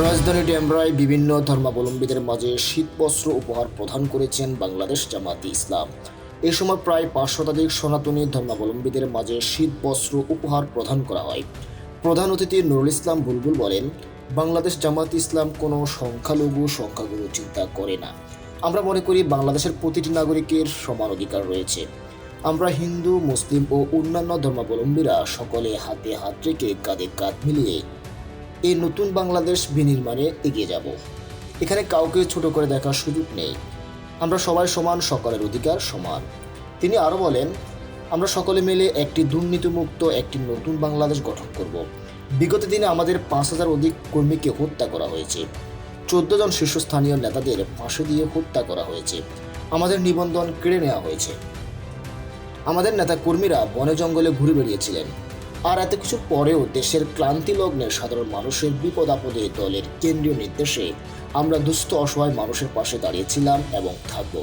রাজধানী ঢাকায় বিভিন্ন ধর্মাবলম্বীদের মাঝে শীতবস্ত্র উপহার প্রদান করেছেন বাংলাদেশ জামায়াতে ইসলাম। এ সময় প্রায় 500 শতাধিক সনাতনী ধর্মাবলম্বীদের মাঝে শীতবস্ত্র উপহার প্রদান করা হয়। প্রধান অতিথি নুরুল ইসলাম বুলবুল বলেন, বাংলাদেশ জামায়াতে ইসলাম কোনো সংখ্যালঘু সংখ্যাগুরু চিন্তা করে না। আমরা মনে করি বাংলাদেশের প্রতিটি নাগরিকের সমান অধিকার রয়েছে। আমরা হিন্দু, মুসলিম ও অন্যান্য ধর্মাবলম্বীরা সকলে হাতে হাত রেখে কাঁধে কাঁধ মিলিয়ে এই নতুন বাংলাদেশ বিনির্মাণে এগিয়ে যাব। এখানে কাউকে ছোট করে দেখার সুযোগ নেই। আমরা সবাই সমান, সকলের অধিকার সমান। তিনি আরও বলেন, আমরা সকলে মিলে একটি দুর্নীতিমুক্ত একটি নতুন বাংলাদেশ গঠন করব। বিগত দিনে আমাদের 5,000 অধিক কর্মীকে হত্যা করা হয়েছে। 14 জন শীর্ষস্থানীয় নেতাদের ফাঁসি দিয়ে হত্যা করা হয়েছে। আমাদের নিবন্ধন কেড়ে নেওয়া হয়েছে। আমাদের নেতা কর্মীরা বনে জঙ্গলে ঘুরে বেরিয়েছিলেন। আর এত কিছু পরেও দেশের ক্লান্তি লগ্নে সাধারণ মানুষের বিপদ আপদে দলের কেন্দ্রীয় নির্দেশে আমরা দুস্থ অসহায় মানুষের পাশে দাঁড়িয়েছিলাম এবং থাকব।